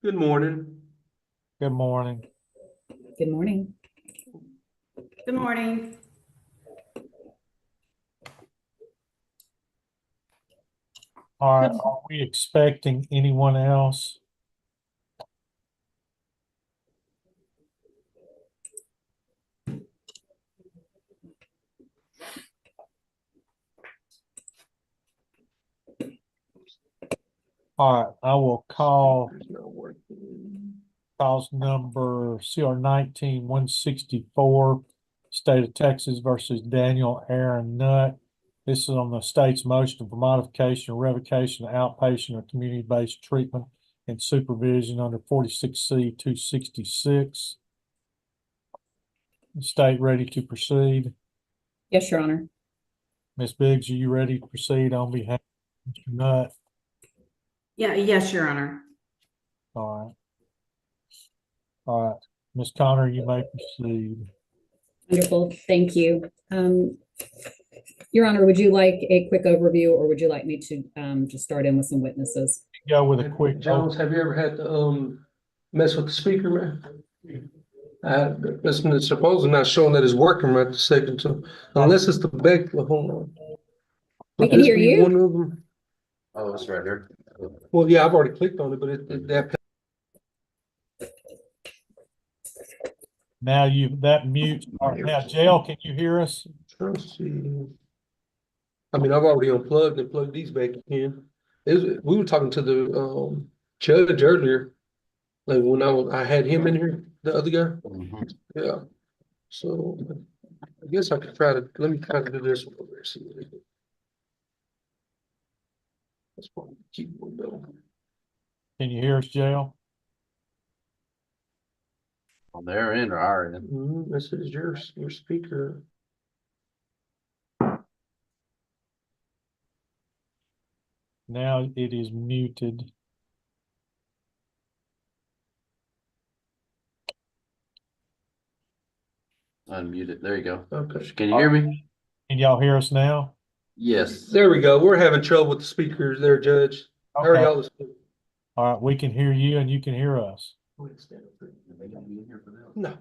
Good morning. Good morning. Good morning. Good morning. All right, are we expecting anyone else? All right, I will call It's not working. cause number CR19-164, State of Texas versus Daniel Aaron Nutt. This is on the state's motion for modification or revocation of outpatient or community-based treatment and supervision under 46C 266. State ready to proceed? Yes, Your Honor. Ms. Biggs, are you ready to proceed on behalf of Mr. Nutt? Yes, Your Honor. All right. All right, Ms. Connor, you may proceed. Wonderful. Thank you. Your Honor, would you like a quick overview or would you like me to just start in with some witnesses? Go with a quick. Jones, have you ever had to mess with the speaker, man? It's supposedly not showing that it's working right this second, so unless it's the back, hold on. We can hear you. One of them. Oh, it's right here. Well, yeah, I've already clicked on it, but that. Now that mute. All right, now, Jail, can you hear us? Let's see. I mean, I've already unplugged and plugged these back in. We were talking to the judge earlier, like when I had him in here, the other guy. Yeah. So I guess I could let me try to do this one over there. See what it is. That's probably the keyboard though. Can you hear us, Jail? On their end or our end? This is your speaker. Now it is muted. Unmute it. There you go. Okay. Can you hear me? Can y'all hear us now? Yes. There we go. We're having trouble with the speakers there, Judge. How are Okay. y'all this morning? All right, we can hear you and you can hear us. No.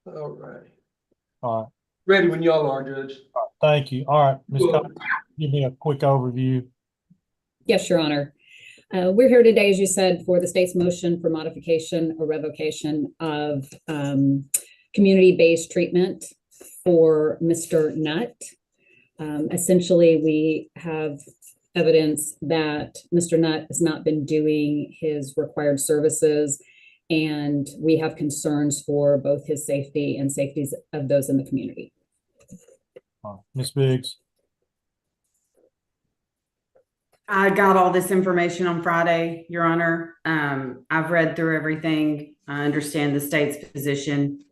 All right. All right, Ready when y'all are, Judge. thank you. All right, Ms. Well- Connor, give me a quick overview. Yes, Your Honor. We're here today, as you said, for the state's motion for modification or revocation of community-based treatment for Mr. Nutt. Essentially, we have evidence that Mr. Nutt has not been doing his required services, and we have concerns for both his safety and safeties of those in the community. Ms. Biggs. I got all this information on Friday, Your Honor. I've read through everything. I understand the state's position.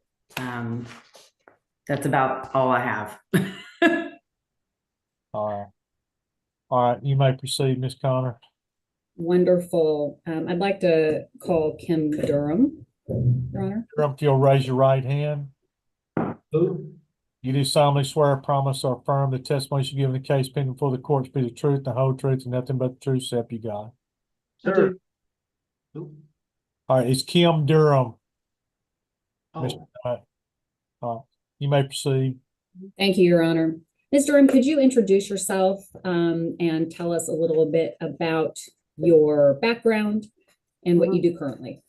That's about all I have. All right. All right, you may proceed, Ms. Connor. Wonderful. I'd like to call Kim Durham, Your Honor. If you'll raise your right hand. Who? You do solemnly swear, promise, or affirm the testimony you give in the case pending before the court to be the truth, the whole truth, and nothing but the truth, so help you God. Sir. All right, it's Kim Durham. Oh, Mr. Nutt. You may proceed. Thank you, Your Honor. Ms. Durham, could you introduce yourself and tell us a little bit about your background and what you do currently?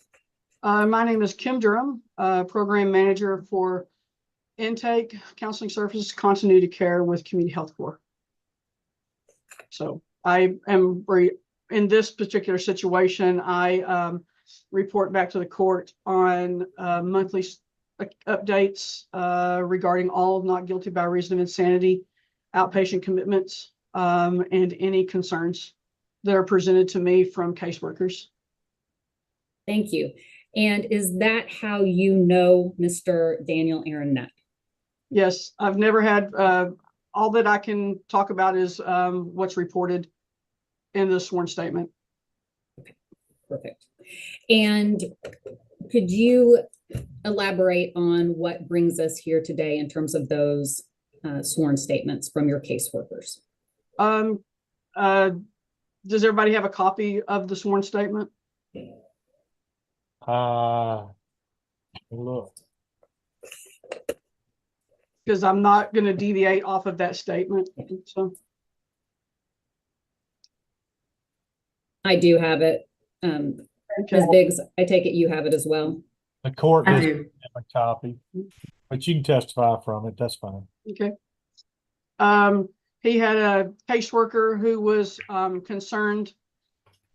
My name is Kim Durham, Program Manager for Intake, Counseling Services, Continuity Care with Community Health Corps. So I am, in this particular situation, I report back to the court on monthly updates regarding all not guilty by reason of insanity, outpatient commitments, and any concerns that are presented to me from caseworkers. Thank you. And is that how you know Mr. Daniel Aaron Nutt? Yes, I've never had, all that I can talk about is what's reported in the sworn statement. Okay, perfect. And could you elaborate on what brings us here today in terms of those sworn statements from your caseworkers? Does everybody have a copy of the sworn statement? Look, Because I'm not going to deviate off of that statement. So, I do have it. okay. Ms. Biggs, I take it you have it as well. the court I doesn't do. have a copy, but you can testify from it. That's fine. Okay. He had a caseworker who was concerned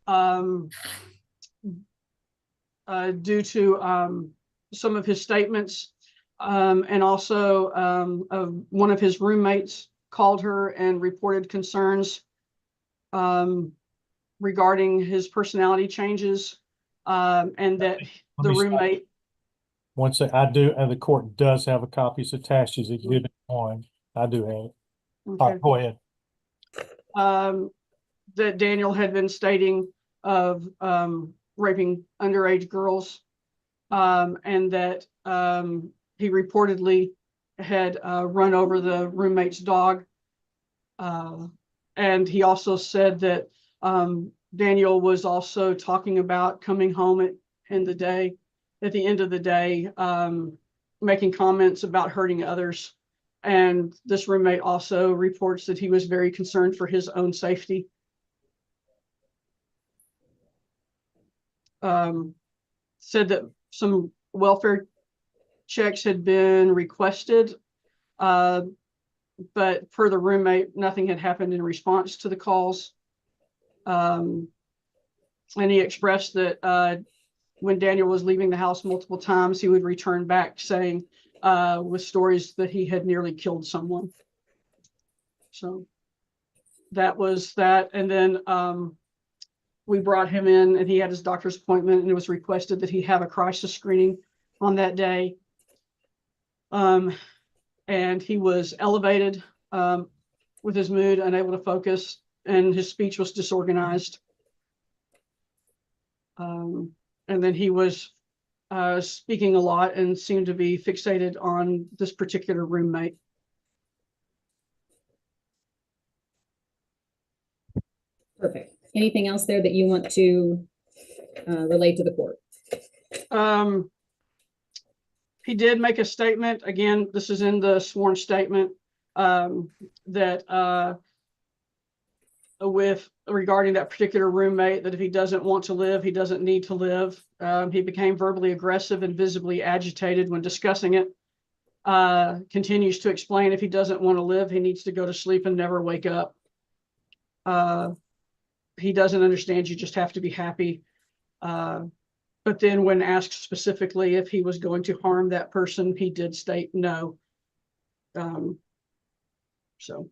due to some of his statements. And also one of his roommates called her and reported concerns regarding his personality changes, and that the me stop. roommate. Once I do, and the court does have a copy, it's attached as exhibit 1. I do have it. All Okay. right, go ahead. That Daniel had been stating of raping underage girls, and that he reportedly had run over the roommate's dog. And he also said that Daniel was also talking about coming home at the end of the day, making comments about hurting others. And this roommate also reports that he was very concerned for his own safety. Said that some welfare checks had been requested, but per the roommate, nothing had happened in response to the calls. And he expressed that when Daniel was leaving the house multiple times, he would return back saying with stories that he had nearly killed someone. So that was that. And then we brought him in and he had his doctor's appointment, and it was requested that he have a crisis screening on that day. And he was elevated with his mood, unable to focus, and his speech was disorganized. And then he was speaking a lot and seemed to be fixated on this particular roommate. Perfect. Anything else there that you want to relate to the court? He did make a statement. Again, this is in the sworn statement, that with regarding that particular roommate, that if he doesn't want to live, he doesn't need to live. He became verbally aggressive and visibly agitated when discussing it. Continues to explain if he doesn't want to live, he needs to go to sleep and never wake up. He doesn't understand you just have to be happy. But then when asked specifically if he was going to harm that person, he did state no. So.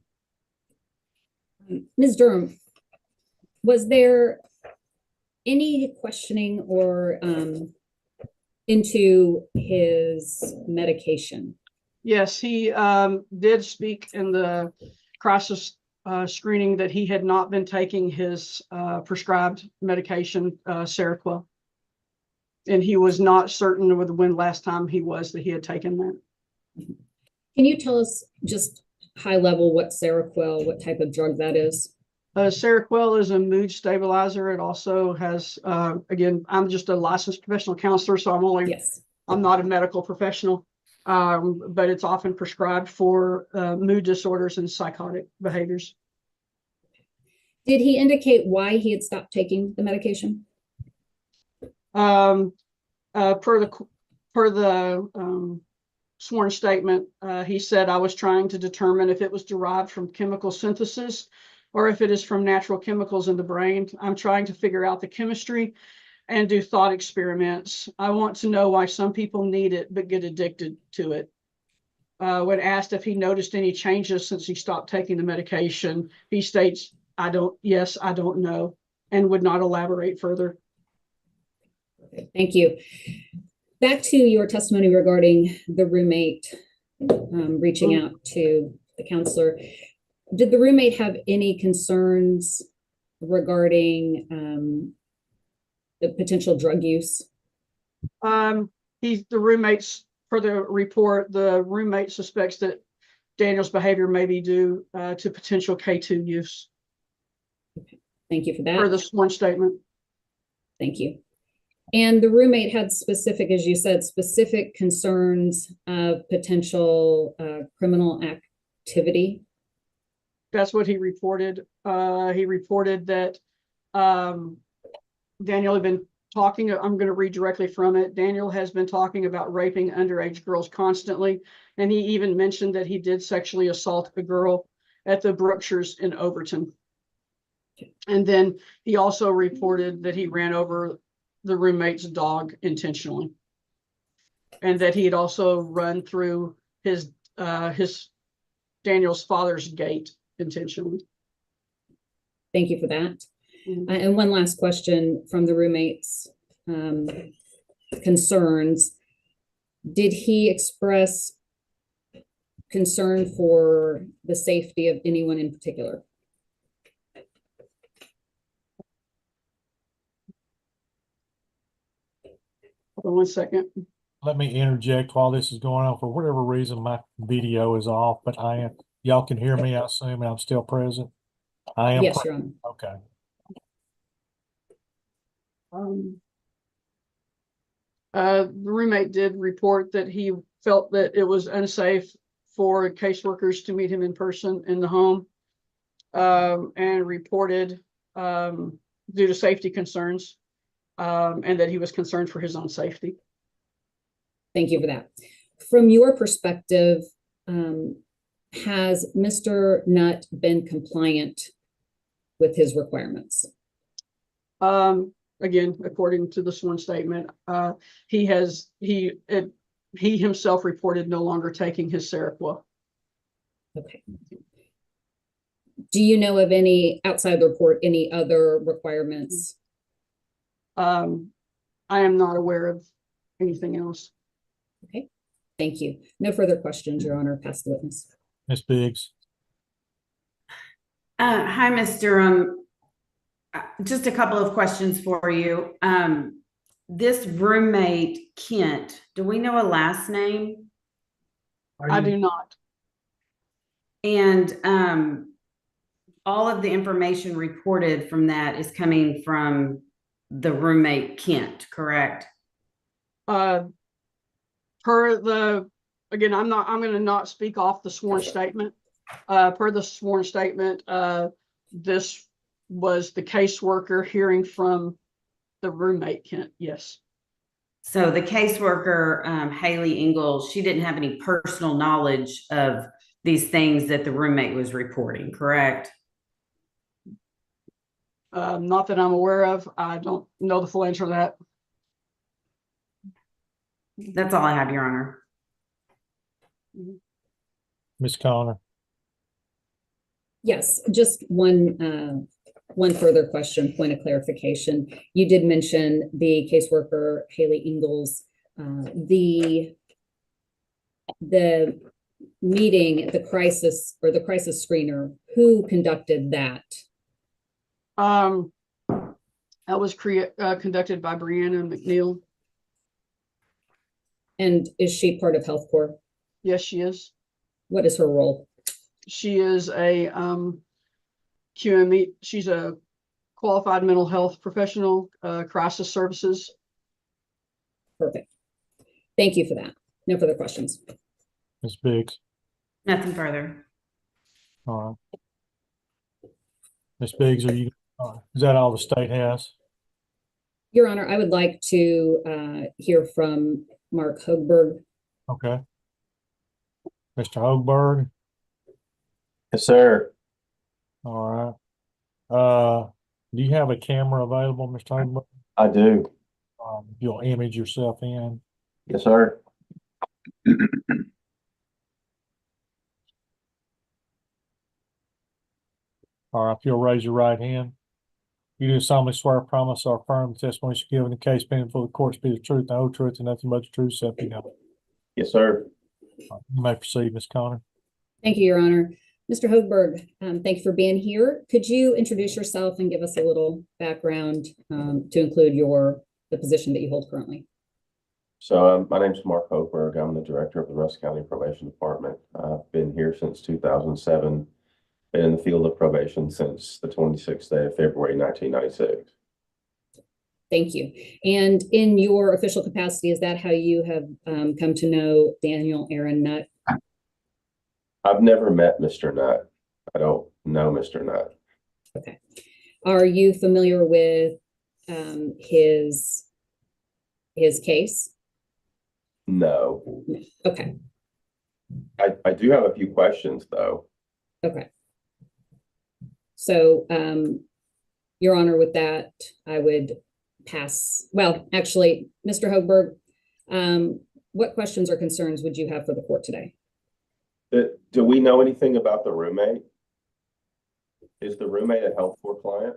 Ms. Durham, was there any questioning or into his medication? Yes, he did speak in the crisis screening that he had not been taking his prescribed medication, Seroquel. And he was not certain with when last time he had taken that. Can you tell us just high level what Seroquel, what type of drug that is? Seroquel is a mood stabilizer. It also has, again, I'm just a licensed professional counselor, so I'm not a medical professional, but it's often prescribed for mood disorders and psychotic behaviors. Did he indicate why he had stopped taking the medication? Per the sworn statement, he said, I was trying to determine if it was derived from chemical synthesis or if it is from natural chemicals in the brain. I'm trying to figure out the chemistry and do thought experiments. I want to know why some people need it but get addicted to it. When asked if he noticed any changes since he stopped taking the medication, he states, I don't know, and would not elaborate further. Okay, thank you. Back to your testimony regarding the roommate reaching out to the counselor. Did the roommate have any concerns regarding the potential drug use? The roommates, for the report, the roommate suspects that Daniel's behavior may be due to potential K2 use. Okay. Thank you for that. For the sworn statement. Thank you. And the roommate had specific, as you said, specific concerns of potential criminal activity. That's what he reported. He reported that Daniel had been talking, I'm going to read directly from it. Daniel has been talking about raping underage girls constantly. And he even mentioned that he did sexually assault a girl at the Brookshires in Overton. And then he also reported that he ran over the roommate's dog intentionally. And that he had also run through his Daniel's father's gate intentionally. Thank you for that. Mhm. And one last question from the roommate's concerns. Did he express concern for the safety of anyone in particular? Hold on 1 second. Let me interject while this is going on. For whatever reason, my video is off, but y'all can hear me, I assume, and I'm still present. I am. Yes, Your Honor. Okay. The roommate did report that he felt that it was unsafe for caseworkers to meet him in person in the home, and reported due to safety concerns, and that he was concerned for his own safety. Thank you for that. From your perspective, has Mr. Nutt been compliant with his requirements? Again, according to the sworn statement, he himself reported no longer taking his Seroquel. Okay. Do you know of any, outside the report, any other requirements? I am not aware of anything else. Okay, thank you. No further questions, Your Honor. Pass the witness. Ms. Biggs. Hi, Mr. Just a couple of questions for you. This roommate, Kent, do we know a last name? I do not. And all of the information reported from that is coming from the roommate, Kent, correct? Again, I'm going to not speak off the sworn statement. Per the sworn statement, this was the caseworker hearing from the roommate, Kent. Yes. So the caseworker, Haley Ingalls, she didn't have any personal knowledge of these things that the roommate was reporting, correct? Not that I'm aware of. I don't know the full answer to that. That's all I have, Your Honor. Ms. Connor. Yes, just one further question, point of clarification. You did mention the caseworker, Haley Ingalls. The meeting, the crisis screener, who conducted that? That was conducted by Brianna McNeil. And is she part of Health Corps? Yes, she is. What is her role? She is a QME. She's a qualified mental health professional, crisis services. Perfect. Thank you for that. No further questions. Ms. Biggs. Nothing further. All right. Ms. Biggs, is that all the state has? Your Honor, I would like to hear from Mark Hogberg. Okay. Mr. Hogberg. Yes, sir. All right. Do you have a camera available, Mr. Hogberg? I do. You'll image yourself in. Yes, sir. All right. If you'll raise your right hand. You do solemnly swear, promise, or affirm the testimony you give in the case pending before the court to be the truth, the whole truth, and nothing but the truth, so help you God. Yes, sir. You may proceed, Ms. Connor. Thank you, Your Honor. Mr. Hogberg, thank you for being here. Could you introduce yourself and give us a little background to include the position that you hold currently? So my name is Mark Hochberg. I'm the director of the Rusk County Probation Department. I've been here since 2007. Been in the field of probation since the 26th day of February, 1996. Thank you. And in your official capacity, is that how you have come to know Daniel Aaron Nutt? I've never met Mr. Nutt. I don't know Mr. Nutt. Okay. Are you familiar with his case? No. Okay. I do have a few questions though. Okay. So, Your Honor, with that, I would pass. Well, actually, Mr. Hochberg, what questions or concerns would you have for the court today? Do we know anything about the roommate? Is the roommate a Health Corps client?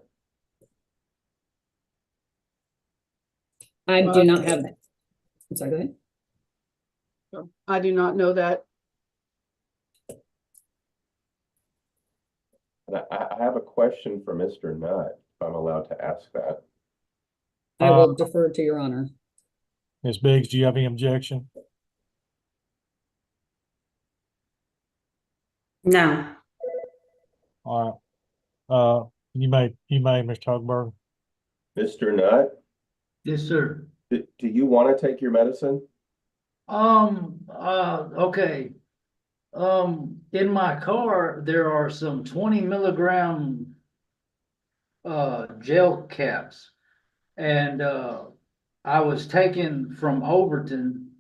I do not have that. I'm sorry, go ahead. I do not know that. And I have a question for Mr. Nutt, if I'm allowed to ask that. I will defer to Your Honor. Ms. Biggs, do you have any objection? No. All right. You may, Mr. Hochberg. Mr. Nutt, Yes, sir. do you want to take your medicine? Okay. In my car, there are some 20 milligram gel caps. And I was taken from Overton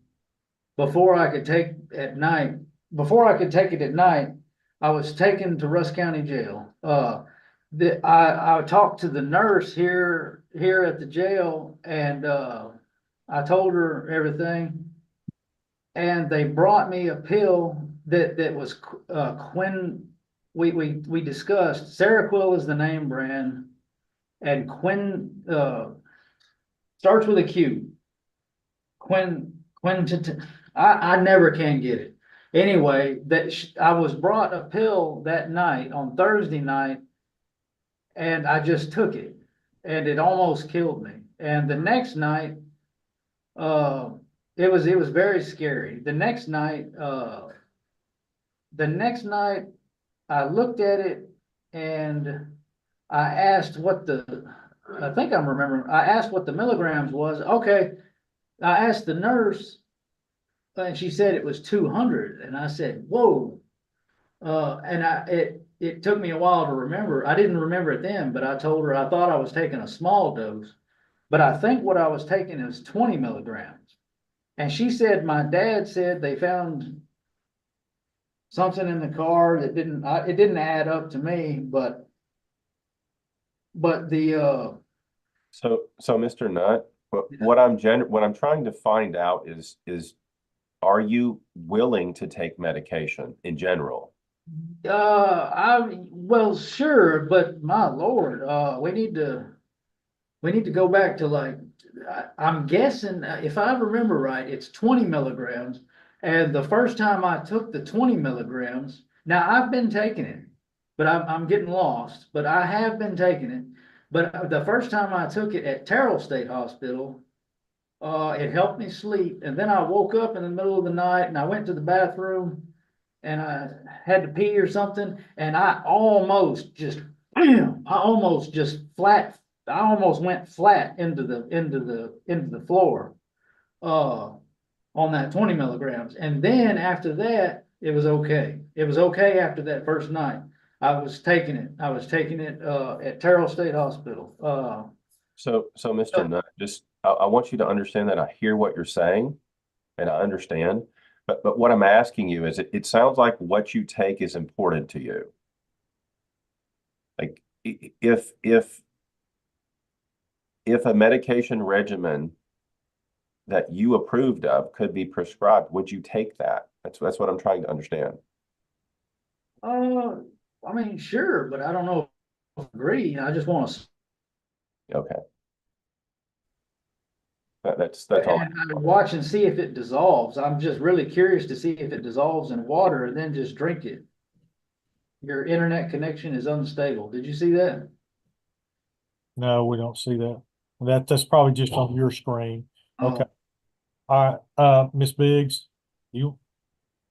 before I could take at night. Before I could take it at night, I was taken to Rusk County Jail. I talked to the nurse here at the jail, and I told her everything. And they brought me a pill that was Quinn. We discussed Seroquel is the name brand, and Quinn starts with a Q. I never can get it. Anyway, I was brought a pill that night on Thursday night, and I just took it, and it almost killed me. And the next night, it was very scary. The next night, I looked at it and I asked I think I'm remembering, I asked what the milligrams was. Okay. I asked the nurse and she said it was 200. And I said, whoa. It took me a while to remember. I didn't remember it then, but I told her I thought I was taking a small dose, but I think what I was taking is 20 milligrams. And she said, my dad said they found something in the car that it didn't add up to me, but the So Mr. Nutt, what I'm trying to find out is are you willing to take medication in general? well, sure, but my Lord, we need to go back to I'm guessing, if I remember right, it's 20 milligrams. And the first time I took the 20 milligrams, now I've been taking it, but I'm getting lost, but I have been taking it. But the first time I took it at Terrell State Hospital, it helped me sleep. And then I woke up in the middle of the night and I went to the bathroom and I had to pee or something. And I almost just I almost went flat into the floor, on that 20 milligrams. And then after that, it was okay. It was okay after that first night. I was taking it at Terrell State Hospital. So Mr. Nutt, I want you to understand that I hear what you're saying and I understand, but what I'm asking you is it sounds like what you take is important to you. Like if a medication regimen that you approved of could be prescribed, would you take that? That's what I'm trying to understand. I mean, sure, but I don't know if I agree. I just want to. Okay. That's all. And I watch and see if it dissolves. I'm just really curious to see if it dissolves in water and then just drink it. Your internet connection is unstable. Did you see that? No, we don't see that. That's probably just on your screen. Okay. All right, Ms. Biggs, you.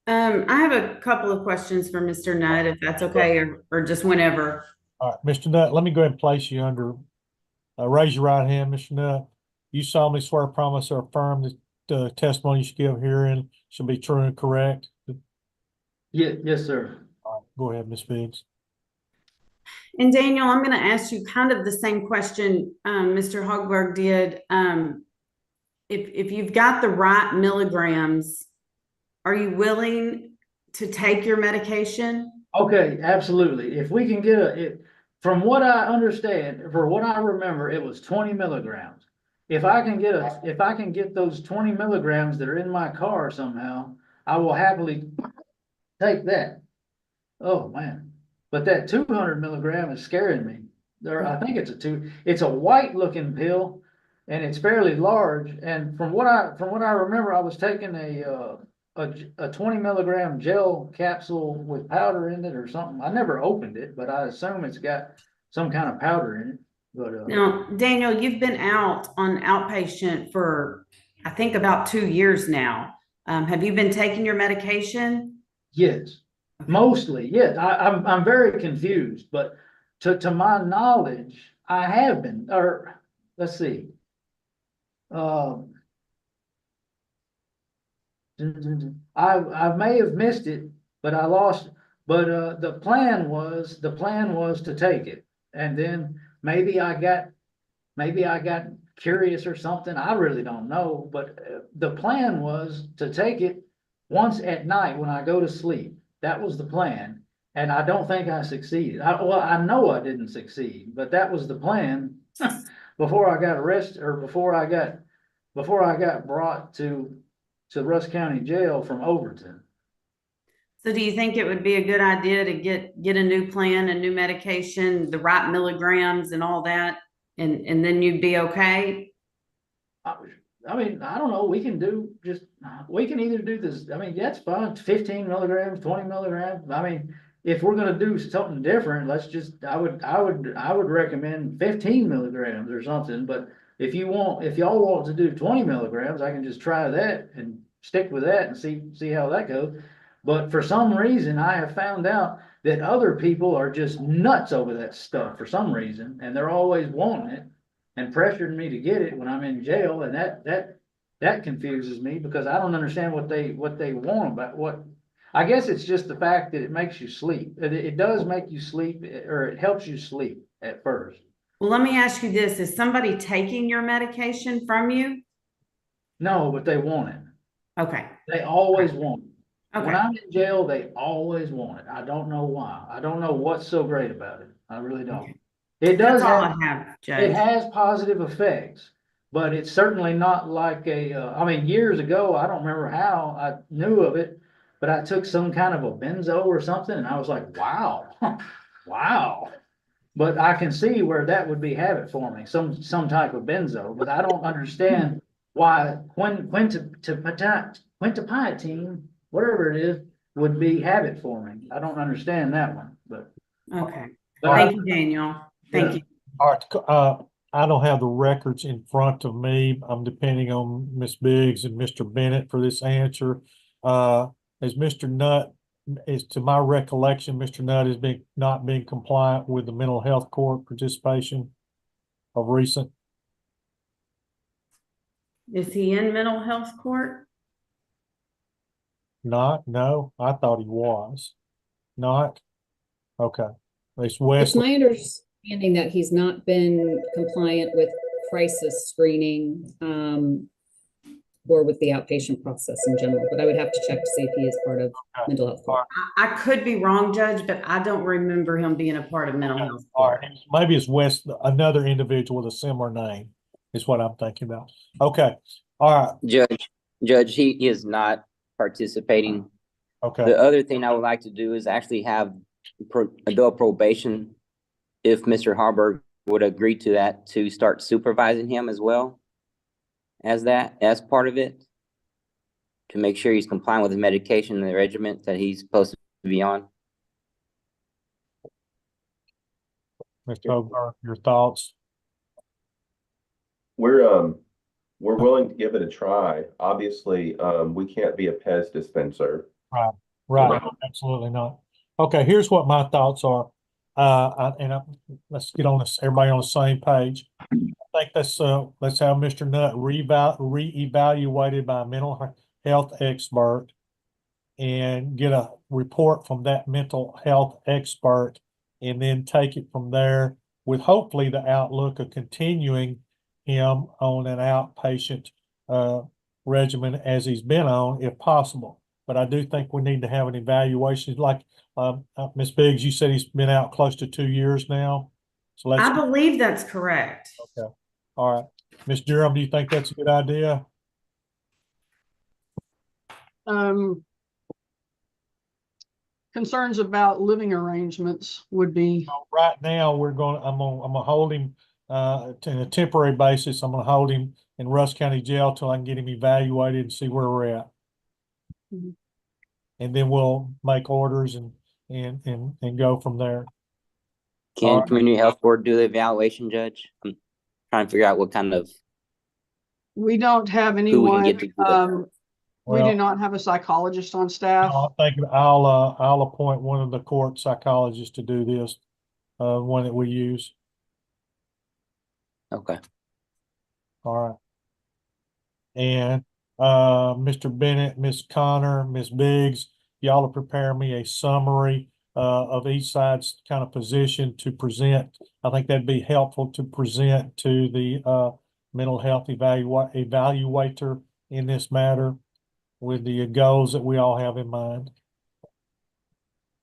I have a couple of questions for Mr. Nutt, if that's okay, or just whenever. All right, Mr. Nutt, let me go ahead and place you under, raise your right hand, Mr. Nutt. you solemnly swear, promise, or affirm that the testimony you should give herein shall be true and correct? Yes, sir. Go ahead, Ms. Biggs. And Daniel, I'm going to ask you kind of the same question Mr. Hogberg did. If you've got the right milligrams, are you willing to take your medication? Okay, absolutely. If we can get from what I understand, for what I remember, it was 20 milligrams. If I can get those 20 milligrams that are in my car somehow, I will happily take that. Oh, man. But that 200 milligram is scaring me. I think it's a white looking pill and it's fairly large. And from what I remember, I was taking a 20 milligram gel capsule with powder in it or something. I never opened it, but I assume it's got some kind of powder in it. But Now, Daniel, you've been out on outpatient for, I think, about 2 years now. Have you been taking your medication? yes, mostly, yes. I'm very confused, but to my knowledge, I have been, or let's see. I may have missed it, but I lost. But the plan was to take it, and then maybe I got curious or something. I really don't know. But the plan was to take it once at night when I go to sleep. That was the plan, and I don't think I succeeded. I know I didn't succeed, but that was the plan before I got arrested or before I got brought to Russ County Jail from Overton. So do you think it would be a good idea to get a new plan, a new medication, the right milligrams and all that, and then you'd be okay? I mean, I don't know, we can either do this, I mean, that's fine, 15 milligrams, 20 milligrams. I mean, if we're gonna do something different, I would recommend 15 milligrams or something, but if y'all want to do 20 milligrams, I can just try that and stick with that and see how that goes. But for some reason, I have found out that other people are just nuts over that stuff for some reason, and they're always wanting it and pressuring me to get it when I'm in jail, and that confuses me because I don't understand what they want about what. I guess it's just the fact that it makes you sleep. It does make you sleep, or it helps you sleep at first. Well, let me ask you this. Is somebody taking your medication from you? No, but they want it. Okay. They always want it. When Okay. I'm in jail, they always want it. I don't know why. I don't know what's so great about it. I really don't. It does That's all have, I have, it Judge. has positive effects, but it's certainly not like I mean, years ago, I don't remember how I knew of it, but I took some kind of a benzo or something and I was like, wow, wow. But I can see where that would be habit forming, some type of benzo, but I don't understand why quintipiatine, whatever it is, would be habit forming. I don't understand that one, but. Okay. But Thank you, Daniel. Thank you. All right, I don't have the records in front of me. I'm depending on Ms. Biggs and Mr. Bennett for this answer. As Mr. Nutt, is to my recollection, Mr. Nutt has not been compliant with the mental health court participation of recent. Is he in mental health court? Not, no, I thought he was. Not? Okay. It's It's Wesley. my understanding that he's not been compliant with crisis screening, or with the outpatient process in general, but I would have to check to see if he is part of mental health court. I could be wrong, Judge, but I don't remember him being a part of mental health All court. right. Maybe it's another individual with a similar name is what I'm thinking about. Okay. All right. Judge, he is not participating. Okay. The other thing I would like to do is actually have adult probation, if Mr. Harburg would agree to that, to start supervising him as well as part of it, to make sure he's compliant with the medication and the regimen that he's supposed to be on. Mr. Hogberg, your thoughts? We're willing to give it a try. Obviously, we can't be a Pez dispenser. Right. Absolutely not. Okay. Here's what my thoughts are. Let's get on this, everybody on the same page. I think let's have Mr. Nutt reevaluated by a mental health expert and get a report from that mental health expert and then take it from there with hopefully the outlook of continuing him on an outpatient regimen as he's been on, if possible. But I do think we need to have an evaluation. Like Ms. Biggs, you said he's been out close to 2 years now. So I believe that's correct. okay. All right. Ms. Durham, do you think that's a good idea? Concerns about living arrangements would be, Right now, I'm gonna hold him in a temporary basis. I'm gonna hold him in Russ County Jail till I can get him evaluated and see where we're at. Mhm. And then we'll make orders and go from there. All Can right. Community Health Board do the evaluation, Judge? I'm trying to figure out what kind of, we don't have who we can anyone, get to do it. we Well, do not have a psychologist on staff. I'm thinking I'll appoint one of the court psychologists to do this, one that we use. Okay. All right. And Mr. Bennett, Ms. Connor, Ms. Biggs, y'all will prepare me a summary of each side's kind of position to present. I think that'd be helpful to present to the mental health evaluator in this matter with the goals that we all have in mind.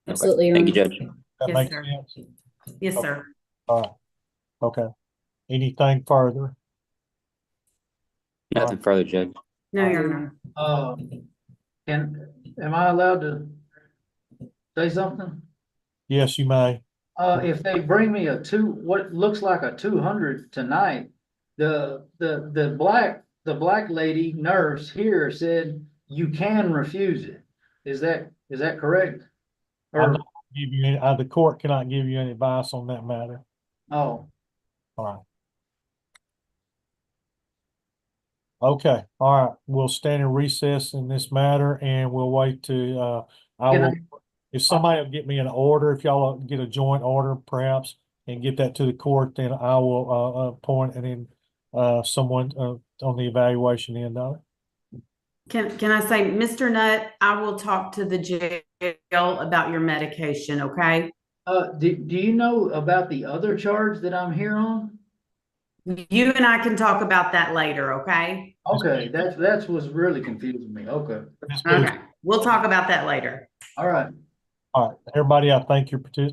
Absolutely, Your Thank you, Honor. Judge. That Yes, makes sir. sense? Yes, sir. All right. Okay. Anything further? Nothing further, Judge. No, Your Honor. Am I allowed to say something? Yes, you may. If they bring me what looks like a 200 tonight, the black lady nurse here said you can refuse it. Is that correct? I'm Or, not gonna give you any, the court cannot give you any advice on that matter. oh, All right. Okay, all right. We'll stand in recess in this matter and we'll wait to, if somebody will get me an order, if y'all get a joint order perhaps and get that to the court, then I will, appoint and then, someone, on the evaluation end of it. Can I say, Mr. Nutt, I will talk to the jail about your medication, okay? do you know about the other charge that I'm here on? You and I can talk about that later, okay? Okay, that's what's really confusing me. Okay, Ms. Biggs, Okay, we'll talk about that later. all right. all right, everybody, I thank you for your